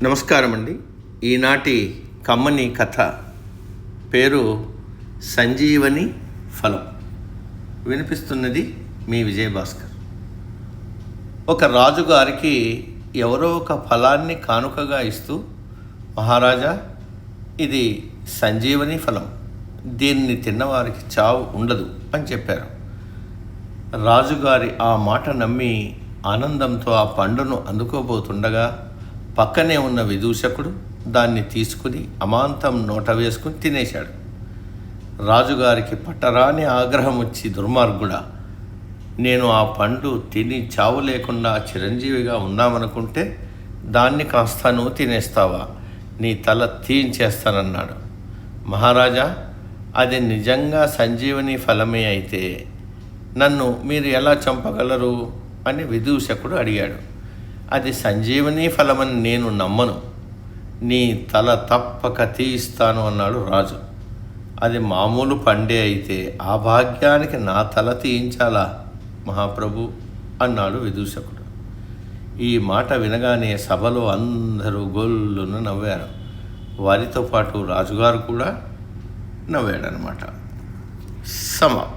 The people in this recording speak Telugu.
నమస్కారం అండి. ఈనాటి కమ్మని కథ పేరు సంజీవని ఫలం. వినిపిస్తున్నది మీ విజయభాస్కర్. ఒక రాజుగారికి ఎవరో ఒక ఫలాన్ని కానుకగా ఇస్తూ, మహారాజా, ఇది సంజీవని ఫలం, దీన్ని తిన్నవారికి చావు ఉండదు అని చెప్పారు. రాజుగారి ఆ మాట నమ్మి ఆనందంతో ఆ పండును అందుకోబోతుండగా పక్కనే ఉన్న విదూషకుడు దాన్ని తీసుకుని అమాంతం నోట వేసుకుని తినేశాడు. రాజుగారికి పట్టరాని ఆగ్రహం వచ్చి, దుర్మార్గుడా, నేను ఆ పండు తిని చావు లేకుండా చిరంజీవిగా ఉందామనుకుంటే దాన్ని కాస్త నువ్వు తినేస్తావా? నీ తల తీయించేస్తానన్నాడు. మహారాజా, అది నిజంగా సంజీవని ఫలమే అయితే నన్ను మీరు ఎలా చంపగలరు అని విదూషకుడు అడిగాడు. అది సంజీవని ఫలమని నేను నమ్మను, నీ తల తప్పక తీయిస్తాను అన్నాడు రాజు. అది మామూలు పండే అయితే ఆ భాగ్యానికి నా తల తీయించాలా మహాప్రభు అన్నాడు విదూషకుడు. ఈ మాట వినగానే సభలో అందరూ గొల్లున నవ్వారు. వారితో పాటు రాజుగారు కూడా నవ్వాడనమాట. సమాప్తం.